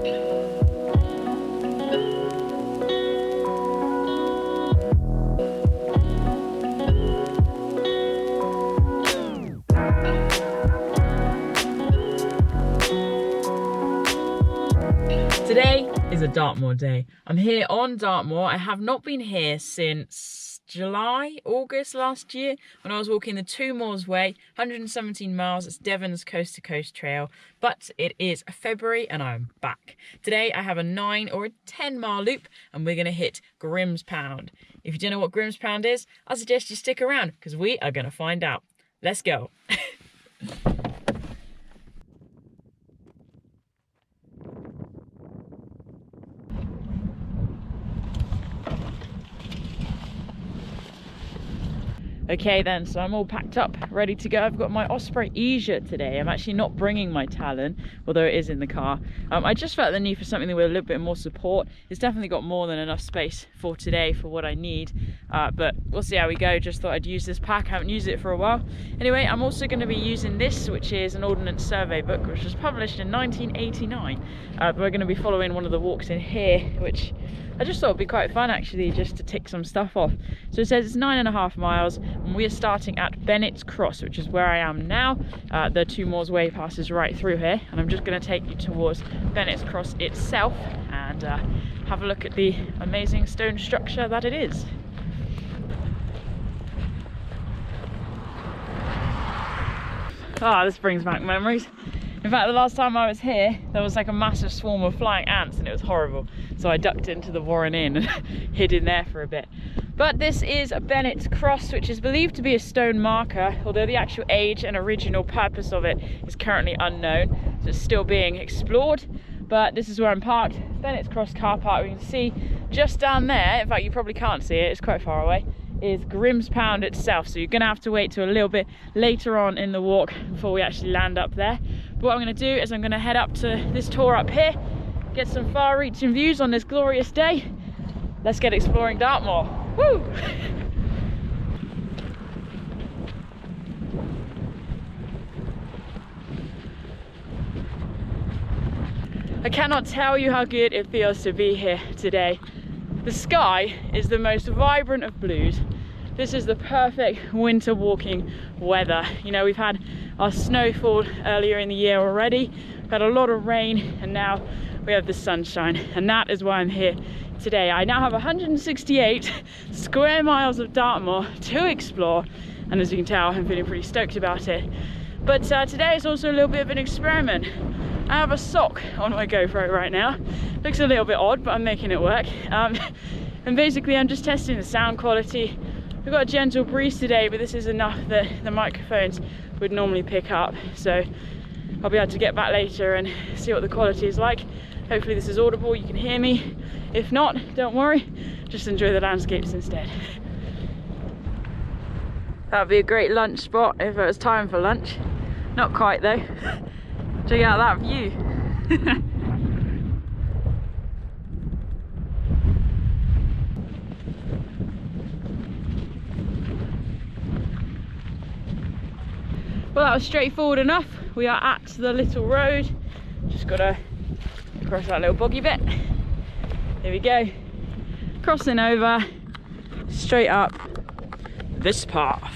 Today is a Dartmoor day. I'm here on Dartmoor. I have not been here since July, August last year when I was walking the Two Moors Way, 117 miles. It's Devon's coast to coast trail, but it is February and I'm back. Today I have a 9 or a 10 mile loop and we're gonna hit Grimspound. If you don't know what Grimspound is, I suggest you stick around because we are gonna find out. Let's go. Okay then, so I'm all packed up, ready to go. I've got my Osprey Asia today. I'm actually not bringing my Talon, although it is in the car. I just felt the need for something with a little bit more support. It's definitely got more than enough space for today for what I need, but we'll see how we go. Just thought I'd use this pack. I haven't used it for a while. Anyway, I'm also going to be using this, which is an Ordnance Survey book, which was published in 1989. But we're going to be following one of the walks in here, which I just thought would be quite fun actually, just to tick some stuff off. So it says it's 9.5 miles and we are starting at Bennett's Cross, which is where I am now. The Two Moors Way passes right through here and I'm just going to take you towards Bennett's Cross itself and have a look at the amazing stone structure that it is. Ah, this brings back memories. In fact, the last time I was here, there was like a massive swarm of flying ants and it was horrible. So I ducked into the Warren Inn and hid in there for a bit. But this is a Bennett's Cross, which is believed to be a stone marker, although the actual age and original purpose of it is currently unknown. So it's still being explored. But this is where I'm parked, Bennett's Cross car park. We can see just down there, in fact you probably can't see it, it's quite far away, is Grimspound itself. So you're gonna have to wait till a little bit later on in the walk before we actually land up there. But what I'm gonna do is I'm gonna head up to this tor up here, get some far-reaching views on this glorious day. Let's get exploring Dartmoor. Woo! I cannot tell you how good it feels to be here today. The sky is the most vibrant of blues. This is the perfect winter walking weather. You know, we've had our snowfall earlier in the year already. We've had a lot of rain and now we have the sunshine, and that is why I'm here today. I now have 168 square miles of Dartmoor to explore, and as you can tell, I'm feeling pretty stoked about it. But today is also a little bit of an experiment. I have a sock on my GoPro right now. Looks a little bit odd, but I'm making it work. And basically I'm just testing the sound quality. We've got a gentle breeze today, but this is enough that the microphones would normally pick up. So I'll be able to get back later and see what the quality is like. Hopefully this is audible, you can hear me. If not, don't worry, just enjoy the landscapes instead. That would be a great lunch spot if it was time for lunch. Not quite though. Check out that view. Well, that was straightforward enough. We are at the little road. Just gotta cross that little boggy bit. Here we go. Crossing over, straight up this path.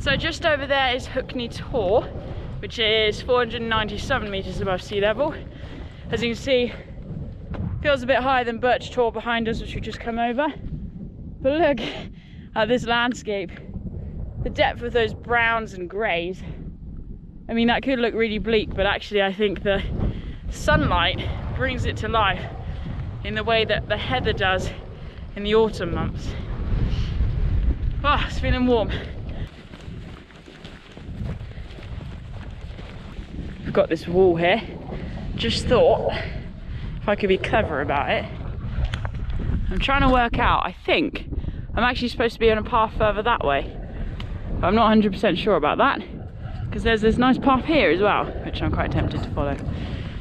So just over there is Hookney Tor, which is 497 meters above sea level. As you can see, feels a bit higher than Birch Tor behind us, which we just come over. But look at this landscape. The depth of those browns and greys. I mean, that could look really bleak, but actually I think the sunlight brings it to life in the way that the heather does in the autumn months. Oh, it's feeling warm. I've got this wall here. Just thought if I could be clever about it. I'm trying to work out, I think I'm actually supposed to be on a path further that way, but I'm not 100% sure about that because there's this nice path here as well, which I'm quite tempted to follow.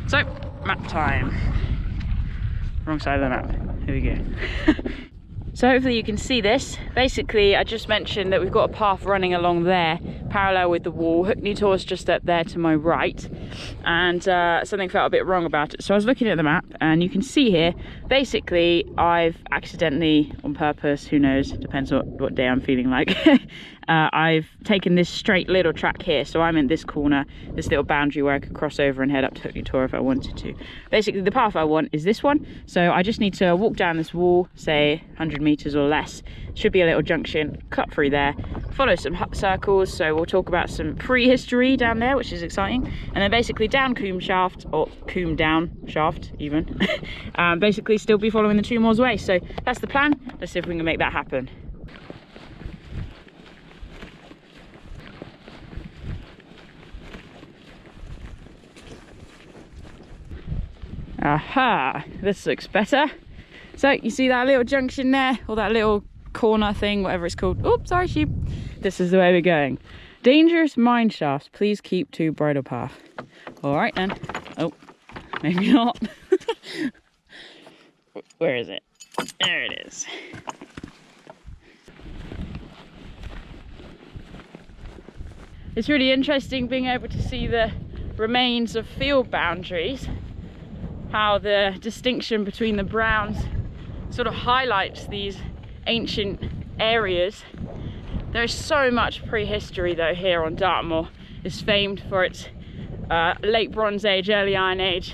So, map time. Wrong side of the map. Here we go. So hopefully you can see this. Basically, I just mentioned that we've got a path running along there, parallel with the wall. Hookney Tor is just up there to my right, and something felt a bit wrong about it. So I was looking at the map, and you can see here, basically, I've accidentally, on purpose, who knows, depends what day I'm feeling like, I've taken this straight little track here. So I'm in this corner, this little boundary where I could cross over and head up to Hookney Tor if I wanted to. Basically, the path I want is this one. So I just need to walk down this wall, say 100 meters or less. Should be a little junction, cut through there, follow some hut circles. So we'll talk about some prehistory down there, which is exciting. And then basically down Coombe Shaft, or Coombe Down Shaft even. Basically still be following the Two Moors Way. So that's the plan. Let's see if we can make that happen. Aha, this looks better. So you see that little junction there, or that little corner thing, whatever it's called. Oops, sorry sheep. This is the way we're going. Dangerous mine shafts, please keep to bridle path. All right then. Oh, maybe not. Where is it? There it is. It's really interesting being able to see the remains of field boundaries, how the distinction between the browns sort of highlights these ancient areas. There's so much prehistory though here on Dartmoor. It's famed for its late Bronze Age, early Iron Age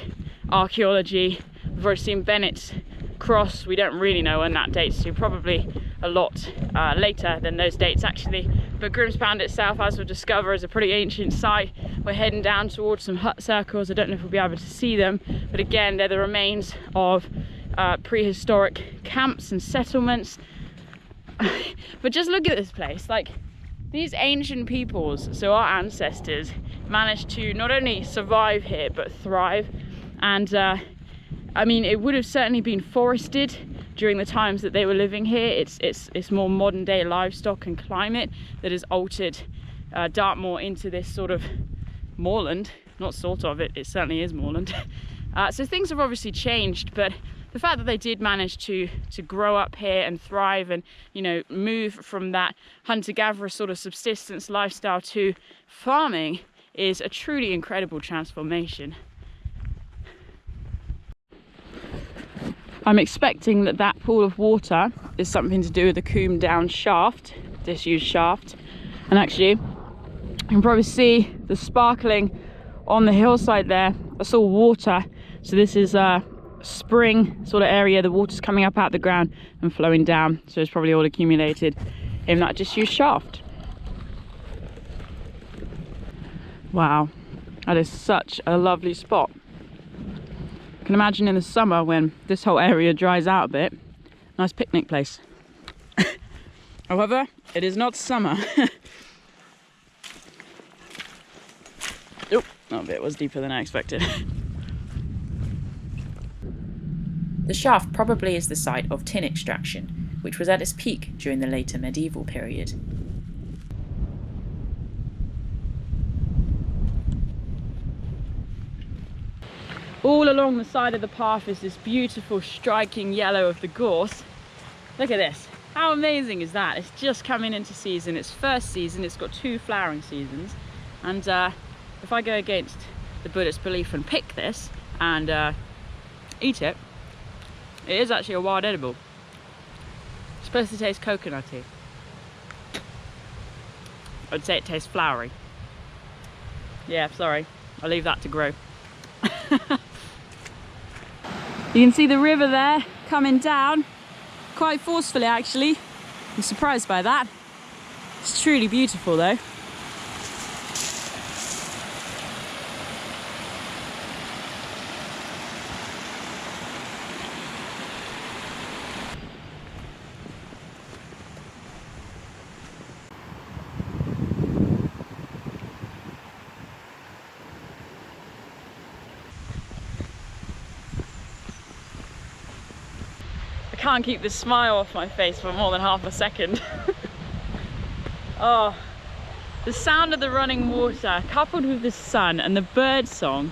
archaeology. We've already seen Bennett's cross. We don't really know when that dates to, probably a lot later than those dates actually. But Grimspound itself, as we'll discover, is a pretty ancient site. We're heading down towards some hut circles. I don't know if we'll be able to see them, but again, they're the remains of prehistoric camps and settlements. But just look at this place. Like, these ancient peoples, so our ancestors, managed to not only survive here but thrive. And I mean, it would have certainly been forested during the times that they were living here. It's more modern day livestock and climate that has altered Dartmoor into this sort of moorland. Not sort of, it certainly is moorland. So things have obviously changed, but the fact that they did manage to grow up here and thrive and, you know, move from that hunter-gatherer sort of subsistence lifestyle to farming is a truly incredible transformation. I'm expecting that that pool of water is something to do with the Coombe Down shaft, disused shaft. And actually, you can probably see the sparkling on the hillside there. That's all water. So this is a spring sort of area. The water's coming up out the ground and flowing down. So it's probably all accumulated in that disused shaft. Wow, that is such a lovely spot. I can imagine in the summer when this whole area dries out a bit, nice picnic place. However, it is not summer. Oh, that bit was deeper than I expected. The shaft probably is the site of tin extraction, which was at its peak during the later medieval period. All along the side of the path is this beautiful striking yellow of the gorse. Look at this. How amazing is that? It's just coming into season. It's first season. It's got 2 flowering seasons. And if I go against the Buddhist belief and pick this and eat it, it is actually a wild edible. It's supposed to taste coconutty. I'd say it tastes flowery. Yeah, sorry. I'll leave that to grow. You can see the river there coming down quite forcefully actually. I'm surprised by that. It's truly beautiful though. I can't keep this smile off my face for more than half a second. Oh, the sound of the running water coupled with the sun and the bird song.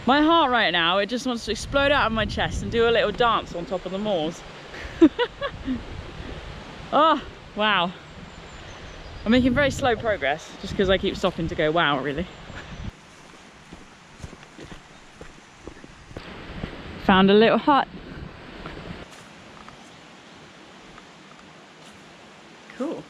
My heart right now, it just wants to explode out of my chest and do a little dance on top of the moors. Oh, wow. I'm making very slow progress just because I keep stopping to go wow, really. Found a little hut. Cool.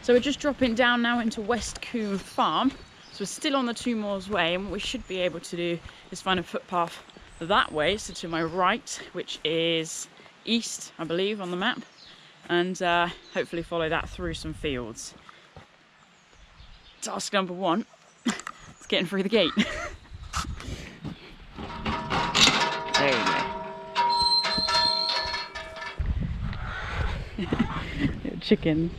So we're just dropping down now into West Combe Farm. So we're still on the Two Moors Way, and what we should be able to do is find a footpath that way, so to my right, which is east, I believe, on the map, and hopefully follow that through some fields. Task number one is getting through the gate. There you go. Little chicken.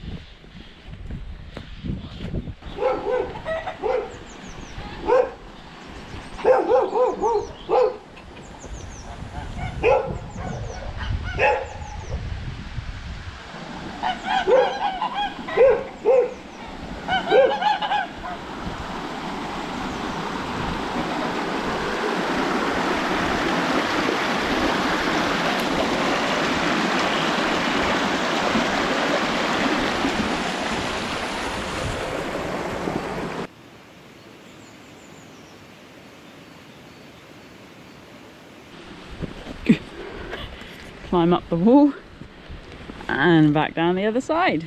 Climb up the wall and back down the other side.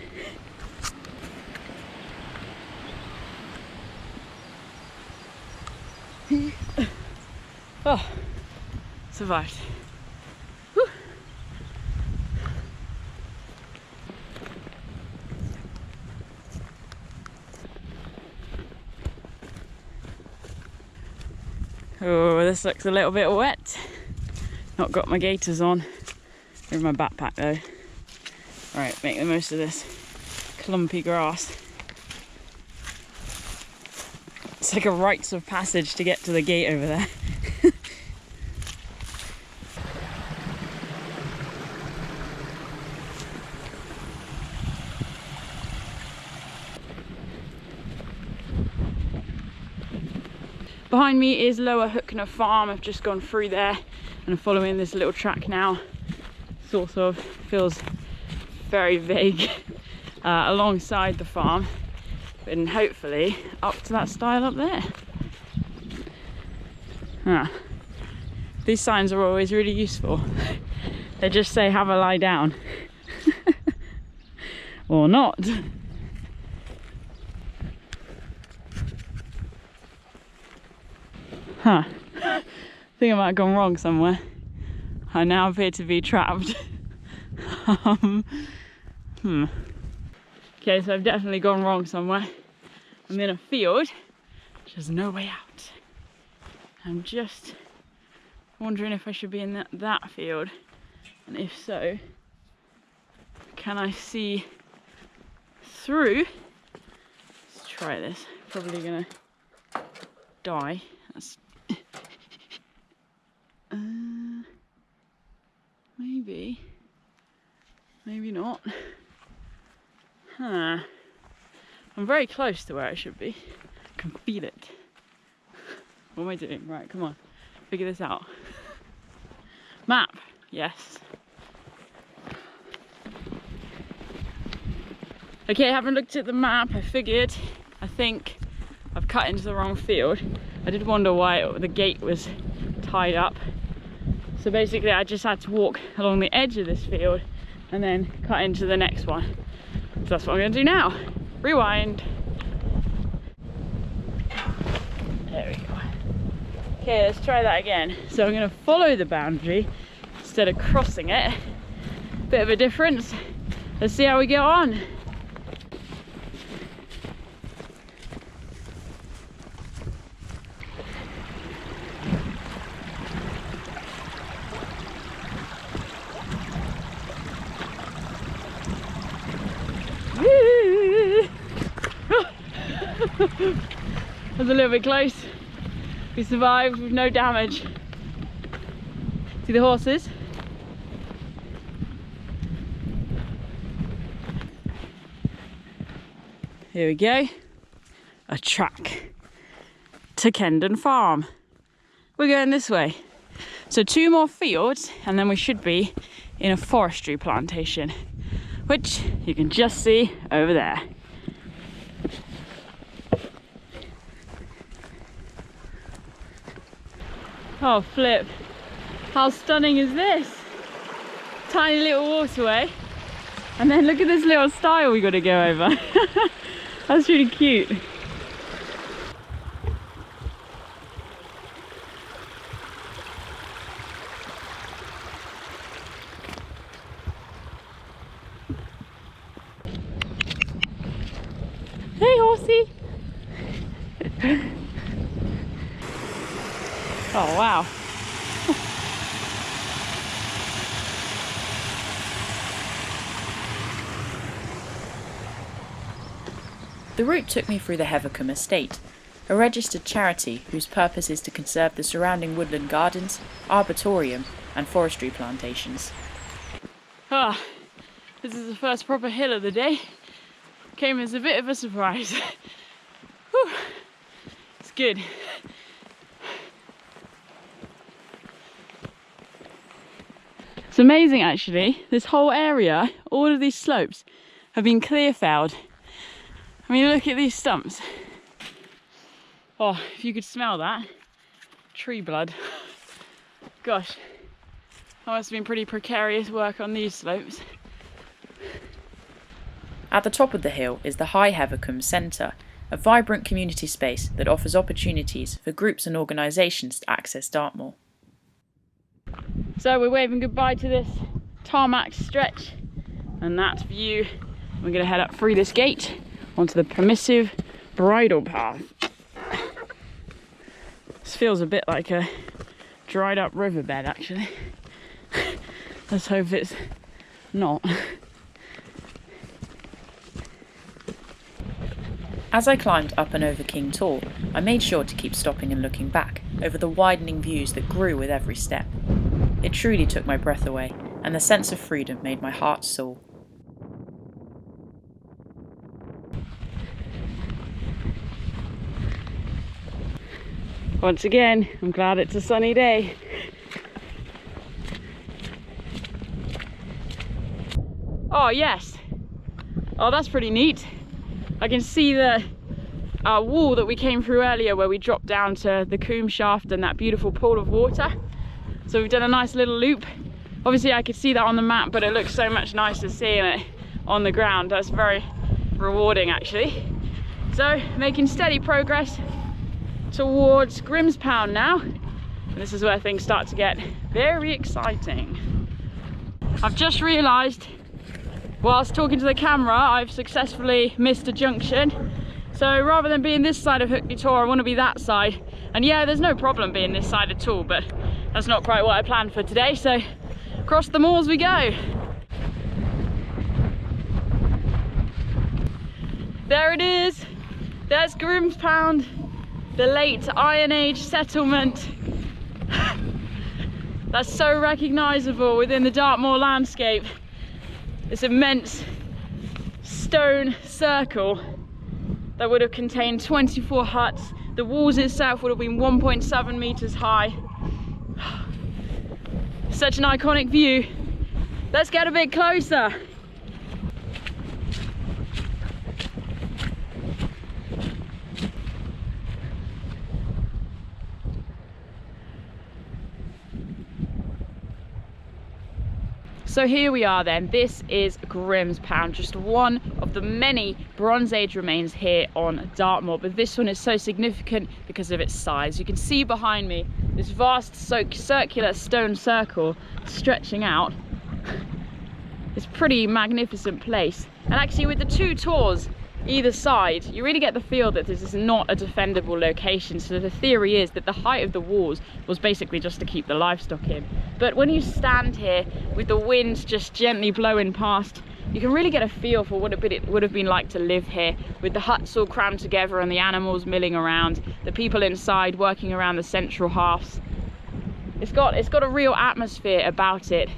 Oh, survived. Whew. Oh, this looks a little bit wet. Not got my gaiters on. In my backpack though. Alright, make the most of this clumpy grass. It's like a rites of passage to get to the gate over there. Behind me is Lower Hookney Farm. I've just gone through there and I'm following this little track now. Sort of feels very vague alongside the farm, and hopefully up to that stile up there. These signs are always really useful. They just say have a lie down or not. I think I might have gone wrong somewhere. I now appear to be trapped. Okay, so I've definitely gone wrong somewhere. I'm in a field, there's no way out. I'm just wondering if I should be in that field, and if so, can I see through? Let's try this. Probably gonna die. That's maybe not. I'm very close to where I should be. I can feel it. What am I doing? Right, come on, figure this out. Map, yes. Okay, having looked at the map, I think I've cut into the wrong field. I did wonder why the gate was tied up. So basically I just had to walk along the edge of this field and then cut into the next one. So that's what I'm going to do now. Rewind. There we go. Okay, let's try that again. So I'm going to follow the boundary instead of crossing it. Bit of a difference. Let's see how we get on. That was a little bit close. We survived with no damage. See the horses? Here we go. A track to Kendon Farm. We're going this way. So 2 more fields and then we should be in a forestry plantation, which you can just see over there. Oh flip, how stunning is this? Tiny little waterway, and then look at this little stile we got to go over. That's really cute. Hey horsey! Oh wow. The route took me through the Heathercombe Estate, a registered charity whose purpose is to conserve the surrounding woodland gardens, arboretum and forestry plantations. Ah, this is the first proper hill of the day. Came as a bit of a surprise. Whew. It's good. It's amazing actually, this whole area, all of these slopes have been clear felled. I mean, look at these stumps. Oh, if you could smell that. Tree blood. Gosh, that must have been pretty precarious work on these slopes. At the top of the hill is the High Heathercombe Centre, a vibrant community space that offers opportunities for groups and organisations to access Dartmoor. So we're waving goodbye to this tarmac stretch and that view. We're going to head up through this gate onto the permissive bridle path. This feels a bit like a dried up riverbed actually. Let's hope it's not. As I climbed up and over King Tor, I made sure to keep stopping and looking back over the widening views that grew with every step. It truly took my breath away, and the sense of freedom made my heart soar. Once again, I'm glad it's a sunny day. Oh yes. Oh, that's pretty neat. I can see the wall that we came through earlier where we dropped down to the Coombe shaft and that beautiful pool of water. So we've done a nice little loop. Obviously I could see that on the map, but it looks so much nicer seeing it on the ground. That's very rewarding actually. So making steady progress towards Grimspound now. And this is where things start to get very exciting. I've just realised whilst talking to the camera I've successfully missed a junction. So rather than being this side of Hookney Tor, I want to be that side. And yeah, there's no problem being this side at all, but that's not quite what I planned for today. So across the moors we go. There it is. There's Grimspound, the late Iron Age settlement. That's so recognisable within the Dartmoor landscape. This immense stone circle that would have contained 24 huts. The walls itself would have been 1.7 metres high. Such an iconic view. Let's get a bit closer. So here we are then, this is Grimspound, just one of the many Bronze Age remains here on Dartmoor, but this one is so significant because of its size. You can see behind me this vast circular stone circle stretching out. It's a pretty magnificent place, and actually with the 2 tors either side, you really get the feel that this is not a defendable location. So the theory is that the height of the walls was basically just to keep the livestock in. But when you stand here with the wind just gently blowing past, you can really get a feel for what it would have been like to live here, with the huts all crammed together and the animals milling around, the people inside working around the central hearths. It's got a real atmosphere about it.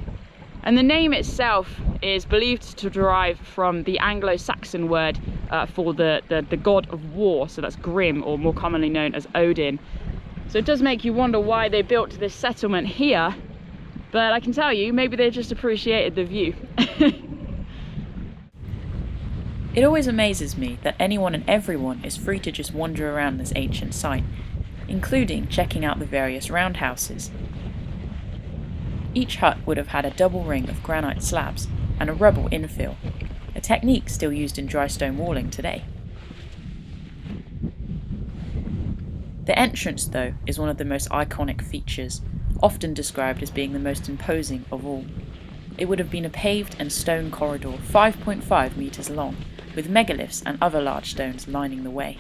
And the name itself is believed to derive from the Anglo-Saxon word for the god of war, so that's Grim, or more commonly known as Odin. So it does make you wonder why they built this settlement here, but I can tell you, maybe they just appreciated the view. It always amazes me that anyone and everyone is free to just wander around this ancient site, including checking out the various roundhouses. Each hut would have had a double ring of granite slabs and a rubble infill, a technique still used in dry stone walling today. The entrance, though, is one of the most iconic features, often described as being the most imposing of all. It would have been a paved and stone corridor 5.5 metres long, with megaliths and other large stones lining the way.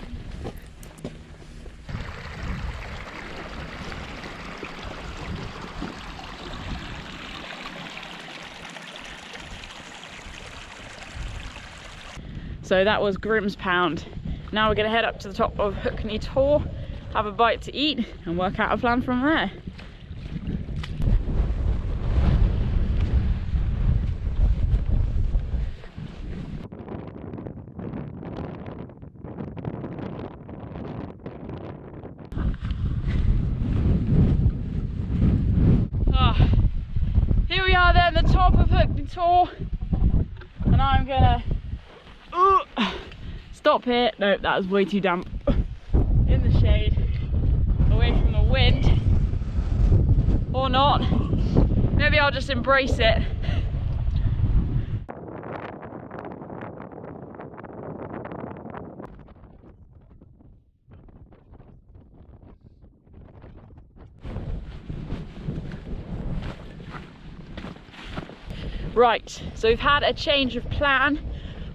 So that was Grimspound. Now we're going to head up to the top of Hookney Tor, have a bite to eat, and work out a plan from there. Here we are then, the top of Hookney Tor, and I'm gonna stop here. No, that was way too damp. In the shade, away from the wind, or not. Maybe I'll just embrace it. Right, so we've had a change of plan.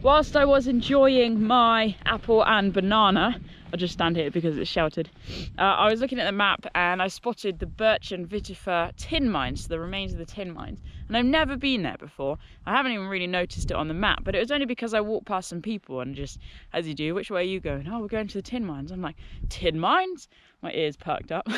Whilst I was enjoying my apple and banana, I'll just stand here because it's sheltered, I was looking at the map and I spotted the Birch and Vitifer tin mines, the remains of the tin mines, and I've never been there before. I haven't even really noticed it on the map, but it was only because I walked past some people and just, as you do, which way are you going? Oh, we're going to the tin mines. I'm like, tin mines? My ears perked up.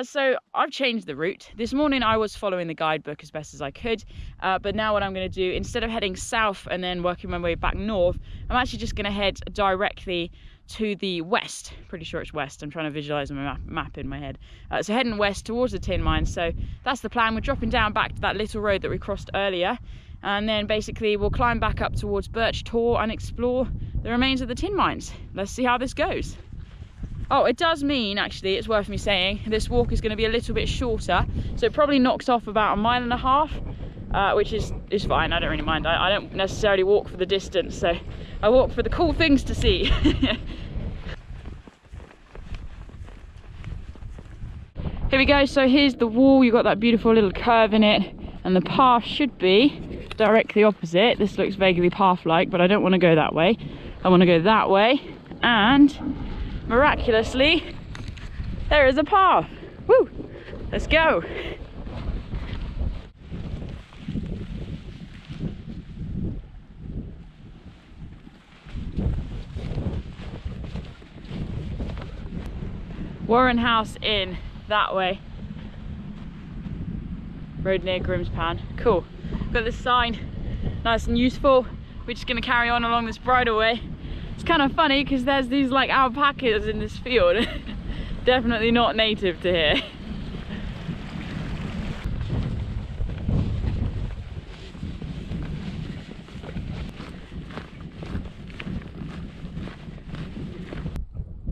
So I've changed the route. This morning I was following the guidebook as best as I could, but now what I'm going to do, instead of heading south and then working my way back north, I'm actually just going to head directly to the west. Pretty sure it's west. I'm trying to visualize my map in my head. So heading west towards the tin mines. So that's the plan. We're dropping down back to that little road that we crossed earlier, and then basically we'll climb back up towards Birch Tor and explore the remains of the tin mines. Let's see how this goes. Oh, it does mean, actually, it's worth me saying, this walk is going to be a little bit shorter, so it probably knocks off about 1.5 miles, which is fine. I don't really mind. I don't necessarily walk for the distance, so I walk for the cool things to see. Here we go. So here's the wall. You've got that beautiful little curve in it, and the path should be directly opposite. This looks vaguely path-like, but I don't want to go that way. I want to go that way, and miraculously, there is a path. Woo! Let's go. Warren House Inn, that way. Road near Grimspound. Cool. Got this sign, nice and useful. We're just gonna carry on along this bridleway. It's kind of funny because there's these like alpacas in this field. Definitely not native to here.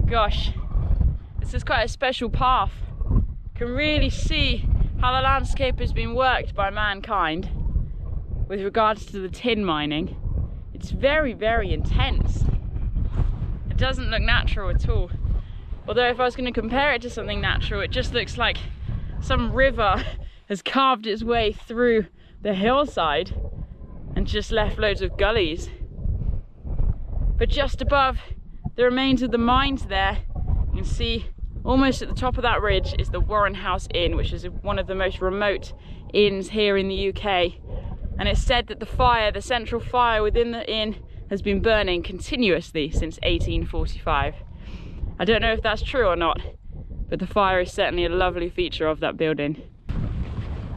Gosh, this is quite a special path. You can really see how the landscape has been worked by mankind with regards to the tin mining. It's very, very intense. It doesn't look natural at all. Although if I was going to compare it to something natural, it just looks like some river has carved its way through the hillside and just left loads of gullies. But just above the remains of the mines there, you can see almost at the top of that ridge is the Warren House Inn, which is one of the most remote inns here in the UK. And it's said that the fire, the central fire within the inn, has been burning continuously since 1845. I don't know if that's true or not, but the fire is certainly a lovely feature of that building.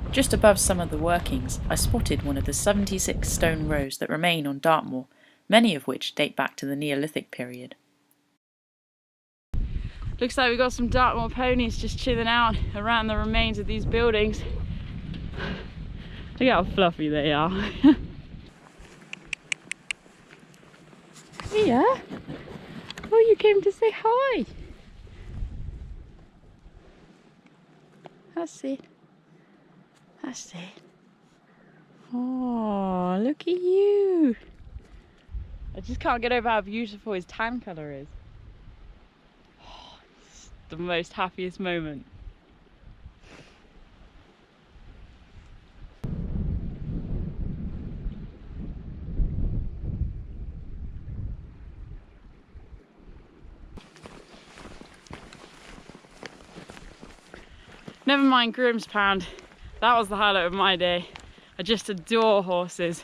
Just above some of the workings, I spotted one of the 76 stone rows that remain on Dartmoor, many of which date back to the Neolithic period. Looks like we've got some Dartmoor ponies just chilling out around the remains of these buildings. Look how fluffy they are. Hiya! Oh, you came to say hi! That's it. That's it. Oh, look at you! I just can't get over how beautiful his tan colour is. Oh, it's the most happiest moment. Never mind Grimspound, that was the highlight of my day. I just adore horses.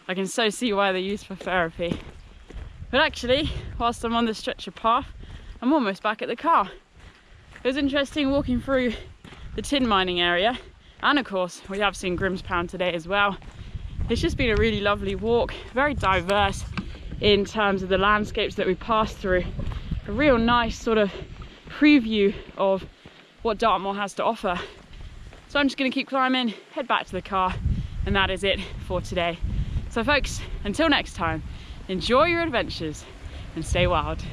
I can so see why they're used for therapy. But actually, whilst I'm on the stretcher path, I'm almost back at the car. It was interesting walking through the tin mining area, and of course we have seen Grimspound today as well. It's just been a really lovely walk, very diverse in terms of the landscapes that we passed through. A real nice sort of preview of what Dartmoor has to offer. So I'm just going to keep climbing, head back to the car, and that is it for today. So folks, until next time, enjoy your adventures and stay wild.